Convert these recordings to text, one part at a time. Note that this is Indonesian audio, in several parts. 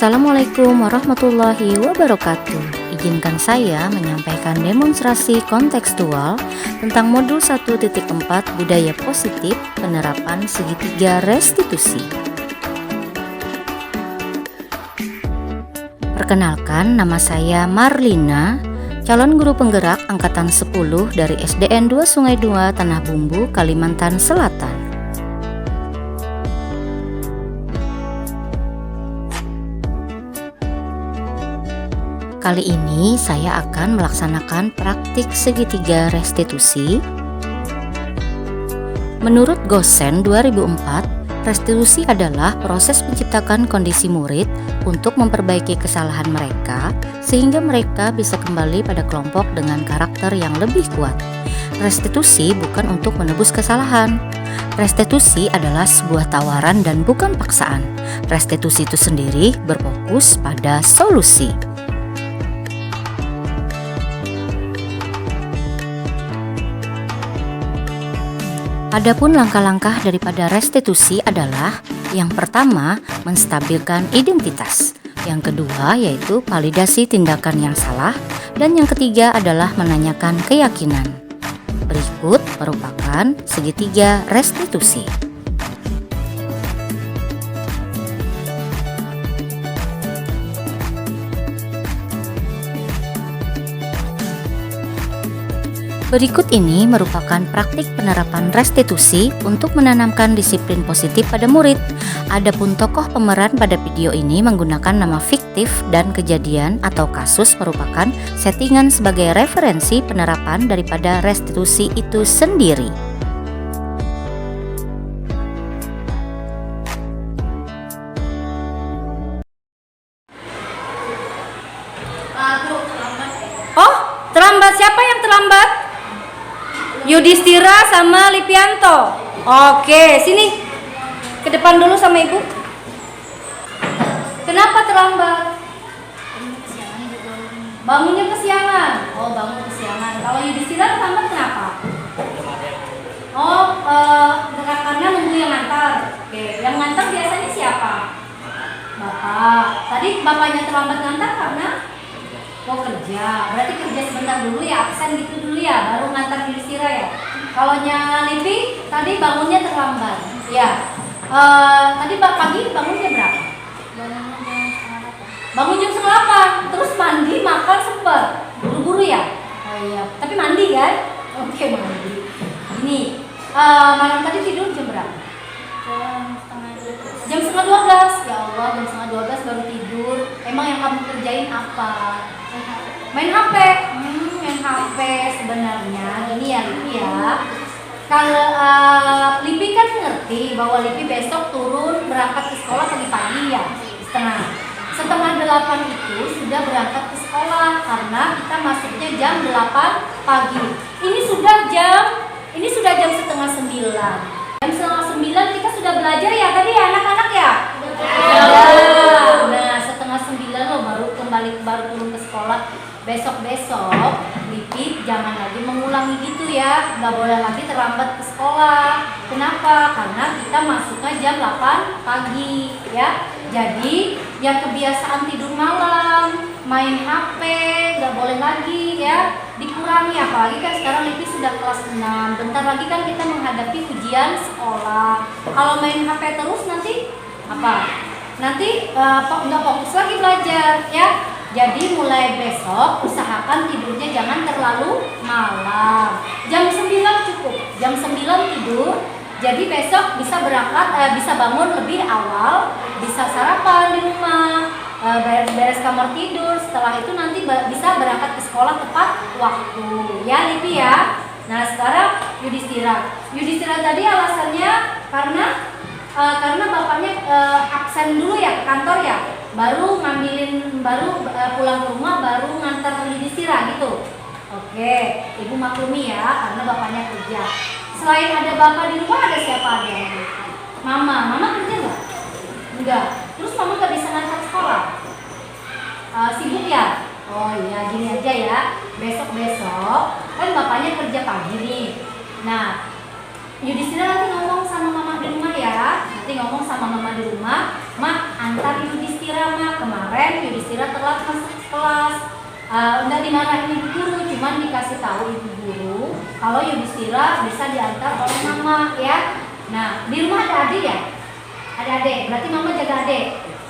Assalamualaikum warahmatullahi wabarakatuh. Izinkan saya menyampaikan demonstrasi kontekstual tentang modul 1.4 budaya positif penerapan segitiga restitusi. Perkenalkan, nama saya Marlina, calon guru penggerak angkatan 10 dari SDN 2 Sungai 2 Tanah Bumbu, Kalimantan Selatan. Kali ini saya akan melaksanakan praktik segitiga restitusi. Menurut Gosen 2004, restitusi adalah proses menciptakan kondisi murid untuk memperbaiki kesalahan mereka sehingga mereka bisa kembali pada kelompok dengan karakter yang lebih kuat. Restitusi bukan untuk menebus kesalahan. Restitusi adalah sebuah tawaran dan bukan paksaan. Restitusi itu sendiri berfokus pada solusi. Adapun langkah-langkah daripada restitusi adalah yang pertama, menstabilkan identitas. Yang kedua yaitu validasi tindakan yang salah, dan yang ketiga adalah menanyakan keyakinan. Berikut merupakan segitiga restitusi. Berikut ini merupakan praktik penerapan restitusi untuk menanamkan disiplin positif pada murid. Adapun tokoh pemeran pada video ini menggunakan nama fiktif dan kejadian atau kasus merupakan settingan sebagai referensi penerapan daripada restitusi itu sendiri. Oh, terlambat. Siapa yang terlambat? Yudhistira sama Lipianto. Oke, sini ke depan dulu sama ibu. Kenapa terlambat? Bangunnya kesiangan. Oh, bangun kesiangan. Kalau Yudhistira terlambat kenapa? Oh, karena nunggu yang ngantar. Oke, yang ngantar biasanya siapa? Bapak. Tadi bapaknya terlambat ngantar karena kerja. Berarti kerja sebentar dulu ya, absen gitu dulu ya, baru ngantar Yudhistira ya. Kalau Lipi tadi bangunnya terlambat. Ya. Tadi pagi bangunnya berapa? Bangun jam 8. Terus mandi, makan sempet. Buru-buru ya? Oh iya. Tapi mandi kan? Oke, mandi. Ini malam tadi tidur jam berapa? Jam setengah 12. Ya Allah, jam setengah 12 baru tidur. Emang yang kamu kerjain apa? Main HP. Main HP sebenarnya. Gini ya Lipi ya. Kalau Lipi kan ngerti bahwa Lipi besok turun berangkat ke sekolah pagi-pagi ya. Setengah 8 itu sudah berangkat ke sekolah karena kita masuknya jam 8 pagi. Ini sudah jam setengah 9. Jam setengah 9 kita sudah belajar ya tadi ya anak-anak ya? Nah, setengah 9 loh baru turun ke sekolah. Besok Lipi jangan lagi mengulangi gitu ya. Gak boleh lagi terlambat ke sekolah. Kenapa? Karena kita masuknya jam 8 pagi ya. Jadi yang kebiasaan tidur malam, main HP, gak boleh lagi ya, dikurangi. Apalagi kan sekarang Lipi sudah kelas 6. Bentar lagi kan kita menghadapi ujian sekolah. Kalau main HP terus nanti apa? Nanti nggak fokus lagi belajar ya. Jadi mulai besok usahakan tidurnya jangan terlalu malam. Jam 9 cukup. Jam 9 tidur. Jadi besok bisa bisa bangun lebih awal, bisa sarapan di rumah, beres kamar tidur. Setelah itu nanti bisa berangkat ke sekolah tepat waktu. Ya Lipi ya. Nah sekarang Yudhistira tadi alasannya karena bapaknya absen dulu ya ke kantor ya. Baru pulang ke rumah baru ngantar Yudhistira gitu. Oke, ibu maklumi ya karena bapaknya kerja. Selain ada bapak di rumah ada siapa aja? Mama kerja nggak? Enggak. Terus mama nggak bisa ngantar sekolah? Sibuk ya? Oh iya, gini aja ya. Besok kan bapaknya kerja pagi nih. Nah, Yudhistira nanti ngomong sama mama di rumah ya. Nanti ngomong sama mama di rumah, "Ma, antar Yudhistira Yudhistira mah? Kemarin Yudhistira telat masuk kelas. Enggak dimarahin ibu guru, cuman dikasih tahu ibu guru kalau Yudhistira bisa diantar oleh mama ya. Nah, di rumah ada adik ya? Ada adik, berarti mama jaga adik.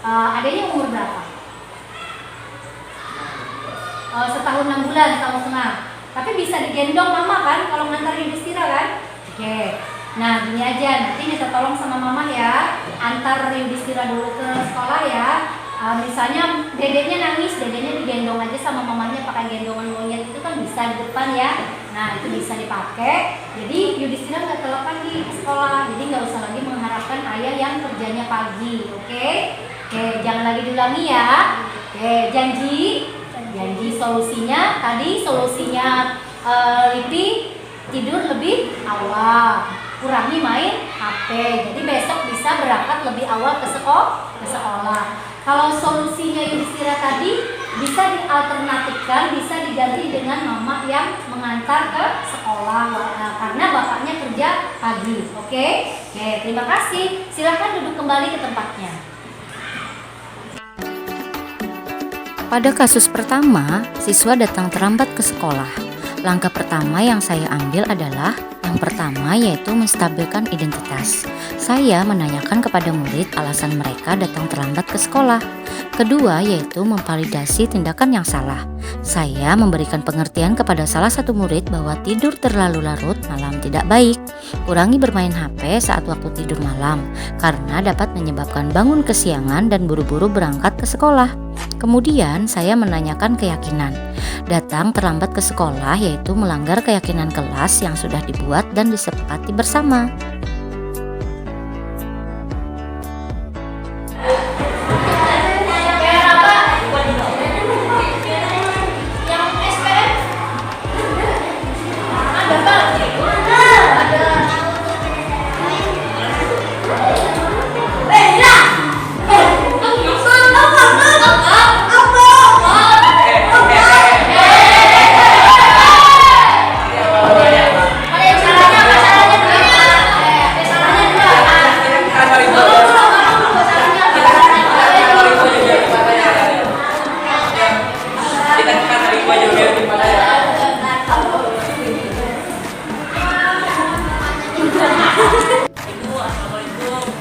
Adiknya umur berapa? Setahun 6 bulan, setahun setengah. Tapi bisa digendong mama kan kalau ngantar Yudhistira kan? Oke. Nah, gini aja, nanti minta tolong sama mama ya, antar Yudhistira dulu ke sekolah ya. Misalnya dedeknya nangis, dedeknya digendong aja sama mamanya pakai gendongan monyet itu kan bisa di depan ya. Nah, itu bisa dipakai. Jadi Yudhistira nggak telat pagi ke sekolah, jadi nggak usah lagi mengharapkan ayah yang kerjanya pagi. Oke, jangan lagi diulangi ya. Oke, janji solusinya tadi solusinya Lipi tidur lebih awal, kurangi main HP, jadi besok bisa berangkat lebih awal ke sekolah. Kalau solusinya Yudhistira tadi bisa dialternatifkan, bisa diganti dengan mama yang mengantar ke sekolah karena bapaknya kerja pagi. Oke, terima kasih. Silakan duduk kembali ke tempatnya. Pada kasus pertama, siswa datang terlambat ke sekolah. Langkah pertama yang saya ambil adalah yang pertama yaitu menstabilkan identitas. Saya menanyakan kepada murid alasan mereka datang terlambat ke sekolah. Kedua yaitu memvalidasi tindakan yang salah. Saya memberikan pengertian kepada salah satu murid bahwa tidur terlalu larut malam tidak baik. Kurangi bermain HP saat waktu tidur malam karena dapat menyebabkan bangun kesiangan dan buru-buru berangkat ke sekolah. Kemudian saya menanyakan keyakinan. Datang terlambat ke sekolah yaitu melanggar keyakinan kelas yang sudah dibuat dan disepakati bersama.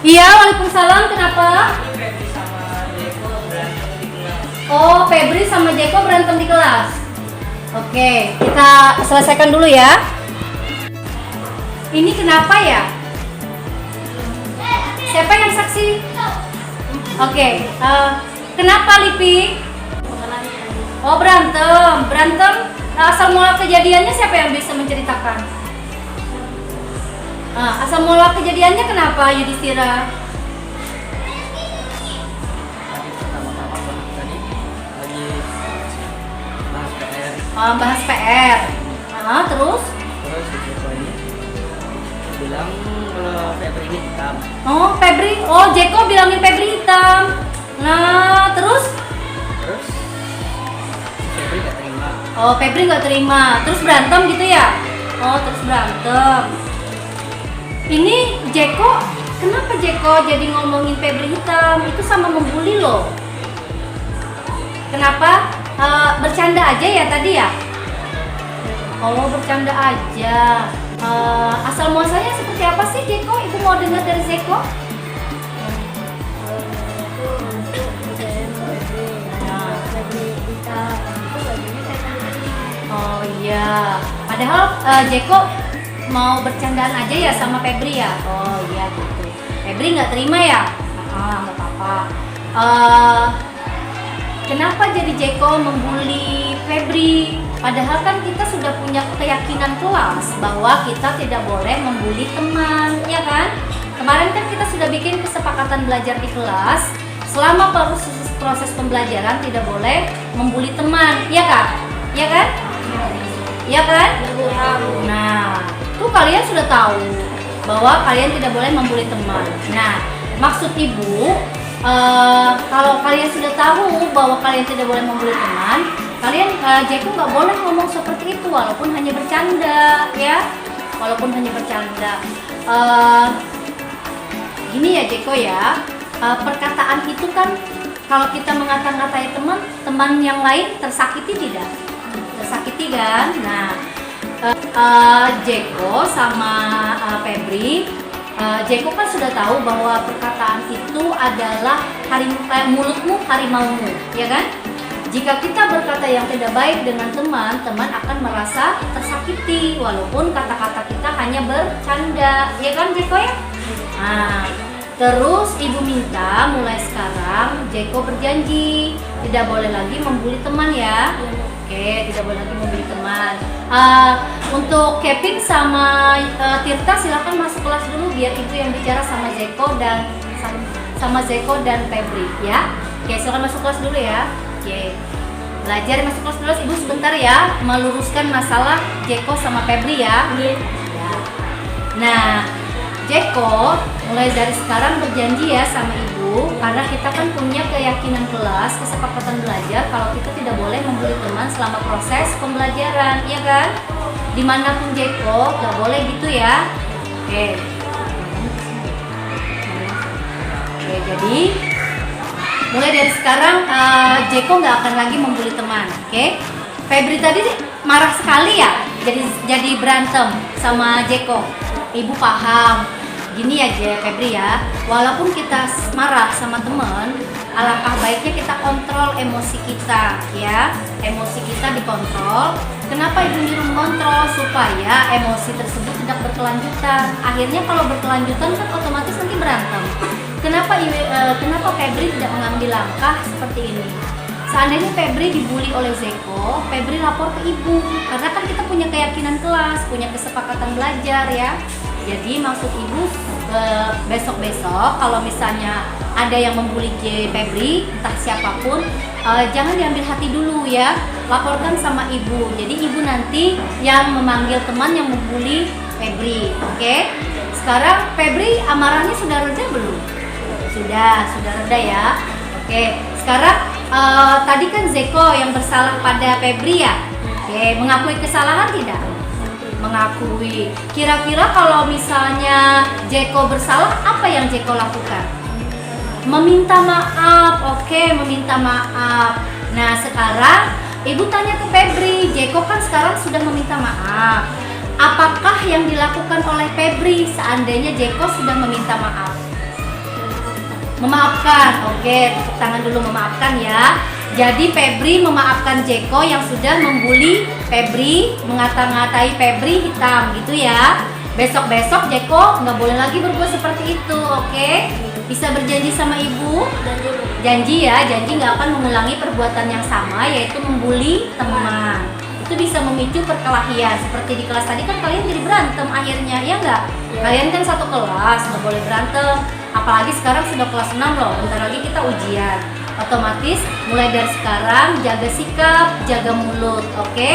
Iya, waalaikumsalam. Kenapa? Oh, Febri sama Jeko berantem di kelas. Oke, kita selesaikan dulu ya. Ini kenapa ya? Siapa yang saksi? Oke, kenapa Lipi? Oh, berantem. Asal mula kejadiannya siapa yang bisa menceritakan? Asal mula kejadiannya kenapa Yudhistira? Bahas PR. Terus Jeko ini bilang kalau Febri ini hitam. Jeko bilangin Febri hitam. Nah, terus Febri nggak terima. Febri nggak terima. Terus berantem gitu ya? Terus berantem. Ini Jeko, kenapa Jeko jadi ngomongin Febri hitam? Itu sama membuli loh. Kenapa? Bercanda aja ya tadi ya? Bercanda aja. Asal muasalnya seperti apa sih Jeko? Ibu mau dengar dari Jeko? Oh iya. Padahal Jeko mau bercandaan aja ya sama Febri ya? Oh iya gitu. Febri nggak terima ya? Nggak apa-apa. Kenapa jadi Jeko membuli Febri? Padahal kan kita sudah punya keyakinan kelas bahwa kita tidak boleh membuli teman, ya kan? Kemarin kan kita sudah bikin kesepakatan belajar di kelas. Selama proses pembelajaran tidak boleh membuli teman, ya kan? Ya kan? Ya kan? Nah, tuh kalian sudah tahu bahwa kalian tidak boleh membuli teman. Nah, maksud ibu, kalau kalian sudah tahu bahwa kalian tidak boleh membuli teman, kalian Jeko nggak boleh ngomong seperti itu walaupun hanya bercanda, ya, walaupun hanya bercanda. Gini ya Jeko ya, perkataan itu kan Kalau kita mengata-ngatai teman yang lain tersakiti tidak? Tersakiti kan? Nah, Jeko sama Febri, Jeko kan sudah tahu bahwa perkataan itu adalah mulutmu harimaumu, ya kan? Jika kita berkata yang tidak baik dengan teman, teman akan merasa tersakiti walaupun kata-kata kita hanya bercanda, ya kan Jeko ya? Nah, terus ibu minta mulai sekarang Jeko berjanji tidak boleh lagi membuli teman ya. Oke, tidak boleh lagi membuli teman. Untuk Kevin sama Tirta silakan masuk kelas dulu biar ibu yang bicara sama Jeko dan Febri ya. Oke, silakan masuk kelas dulu ya. Oke. Belajar masuk kelas dulu, ibu sebentar ya meluruskan masalah Jeko sama Febri ya. Ya. Nah, Jeko mulai dari sekarang berjanji ya sama ibu, karena kita kan punya keyakinan kelas, kesepakatan belajar kalau kita tidak boleh membuli teman selama proses pembelajaran, iya kan? Dimanapun Jeko, gak boleh gitu ya. Oke, jadi mulai dari sekarang Jeko nggak akan lagi membuli teman, oke? Febri tadi marah sekali ya, jadi berantem sama Jeko. Ibu paham, gini aja Febri ya, walaupun kita marah sama teman, alangkah baiknya kita kontrol emosi kita ya, emosi kita dikontrol. Kenapa ibu nyuruh mengontrol? Supaya emosi tersebut tidak berkelanjutan. Akhirnya kalau berkelanjutan kan otomatis nanti berantem. Kenapa Febri tidak mengambil langkah seperti ini? Seandainya Febri dibully oleh Jeko, Febri lapor ke ibu, karena kan kita punya keyakinan kelas, punya kesepakatan belajar ya. Jadi maksud ibu besok-besok kalau misalnya ada yang membuli Febri, entah siapapun, jangan diambil hati dulu ya, laporkan sama ibu. Jadi ibu nanti yang memanggil teman yang membuli Febri, oke? Sekarang Febri amarahnya sudah reda belum? Sudah reda ya. Oke, sekarang tadi kan Jeko yang bersalah pada Febri ya. Oke, mengakui kesalahan tidak? Mengakui. Kira-kira kalau misalnya Jeko bersalah, apa yang Jeko lakukan? Meminta maaf. Oke, meminta maaf. Nah, sekarang ibu tanya ke Febri, Jeko kan sekarang sudah meminta maaf. Apakah yang dilakukan oleh Febri seandainya Jeko sudah meminta maaf? Memaafkan, oke, tepuk tangan dulu, memaafkan ya. Jadi Febri memaafkan Jeko yang sudah membuli Febri, mengata-ngatai Febri hitam gitu ya. Besok-besok Jeko nggak boleh lagi berbuat seperti itu, oke? Bisa berjanji sama ibu? Janji ya, janji nggak akan mengulangi perbuatan yang sama, yaitu membuli teman. Itu bisa memicu perkelahian. Seperti di kelas tadi kan kalian jadi berantem akhirnya, ya nggak? Kalian kan satu kelas, nggak boleh berantem. Apalagi sekarang sudah kelas 6 loh, bentar lagi kita ujian. Otomatis mulai dari sekarang jaga sikap, jaga mulut, oke?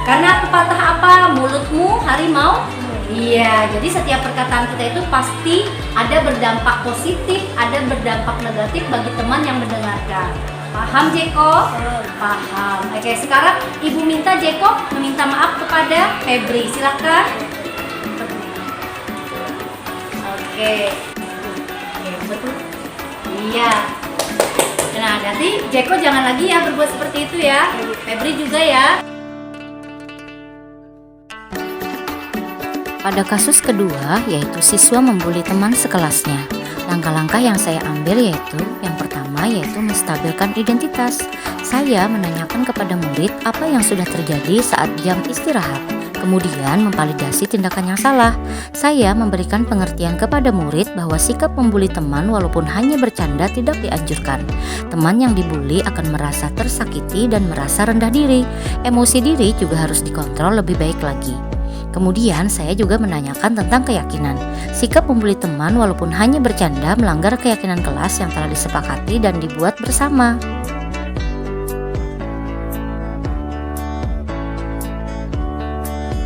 Karena pepatah apa? Mulutmu harimau. Iya, jadi setiap perkataan kita itu pasti ada berdampak positif, ada berdampak negatif bagi teman yang mendengarkan. Paham Jeko? Paham. Oke, sekarang ibu minta Jeko meminta maaf kepada Febri. Silakan. Oke. Betul. Iya. Nah, nanti Jeko jangan lagi ya berbuat seperti itu ya. Febri juga ya. Pada kasus kedua, yaitu siswa membuli teman sekelasnya. Langkah-langkah yang saya ambil yaitu yang pertama yaitu menstabilkan identitas. Saya menanyakan kepada murid apa yang sudah terjadi saat jam istirahat. Kemudian memvalidasi tindakan yang salah. Saya memberikan pengertian kepada murid bahwa sikap membuli teman walaupun hanya bercanda tidak dianjurkan. Teman yang dibuli akan merasa tersakiti dan merasa rendah diri. Emosi diri juga harus dikontrol lebih baik lagi. Kemudian saya juga menanyakan tentang keyakinan. Sikap membuli teman walaupun hanya bercanda melanggar keyakinan kelas yang telah disepakati dan dibuat bersama.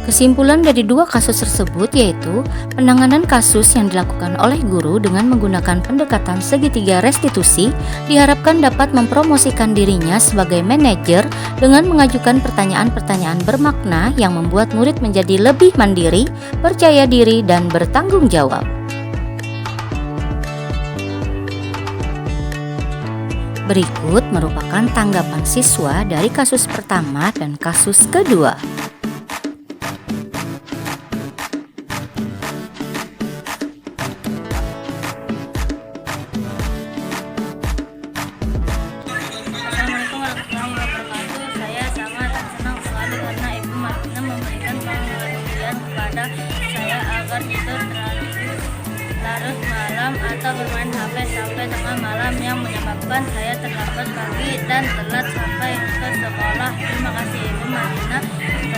Kesimpulan dari dua kasus tersebut yaitu penanganan kasus yang dilakukan oleh guru dengan menggunakan pendekatan segitiga restitusi diharapkan dapat mempromosikan dirinya sebagai manajer dengan mengajukan pertanyaan-pertanyaan bermakna yang membuat murid menjadi lebih mandiri, percaya diri, dan bertanggung jawab. Berikut merupakan tanggapan siswa dari kasus pertama dan kasus kedua. Assalamualaikum warahmatullahi wabarakatuh. Saya sangat senang sekali karena Ibu Martina memberikan pengertian kepada saya agar tidak terlalu larut malam atau bermain HP sampai tengah malam yang menyebabkan saya terlambat pagi dan telat sampai ke sekolah. Terima kasih Ibu Martina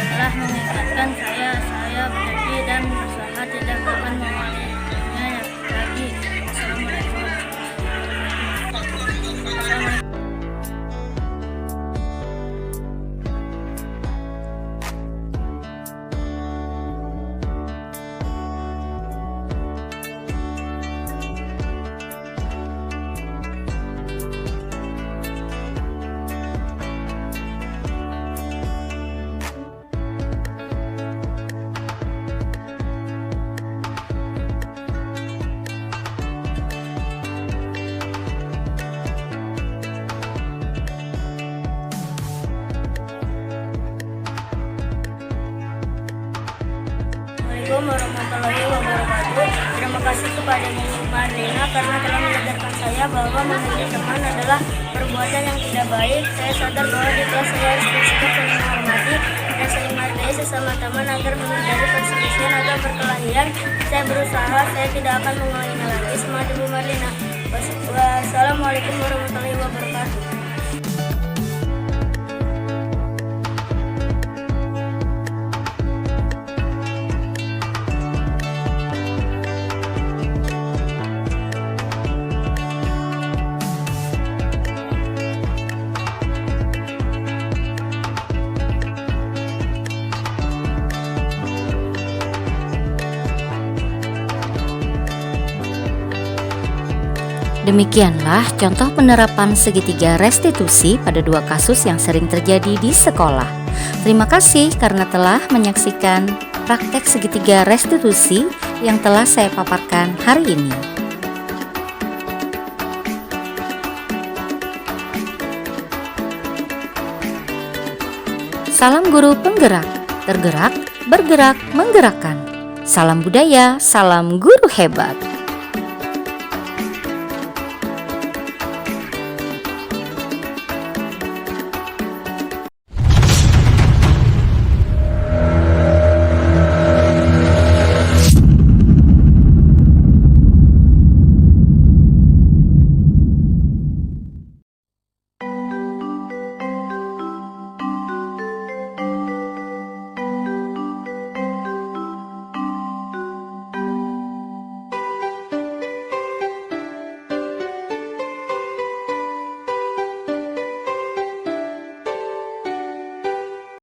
telah mengingatkan saya berjanji dan berusaha tidak akan mengulanginya lagi. Assalamualaikum warahmatullahi wabarakatuh. Assalamualaikum warahmatullahi wabarakatuh. Terima kasih kepada Ibu Marlina karena telah mengajarkan saya bahwa memilih teman adalah perbuatan yang tidak baik. Saya sadar bahwa di kelas saya harus bersikap saling menghormati dan saling menghargai sesama teman agar menghindari perselisihan atau perkelahian. Saya berusaha, saya tidak akan mengulanginya lagi. Semangat Ibu Marlina. Wassalamualaikum warahmatullahi wabarakatuh. Demikianlah contoh penerapan segitiga restitusi pada dua kasus yang sering terjadi di sekolah. Terima kasih karena telah menyaksikan praktek segitiga restitusi yang telah saya paparkan hari ini. Salam guru penggerak, tergerak, bergerak, menggerakkan. Salam budaya, salam guru hebat.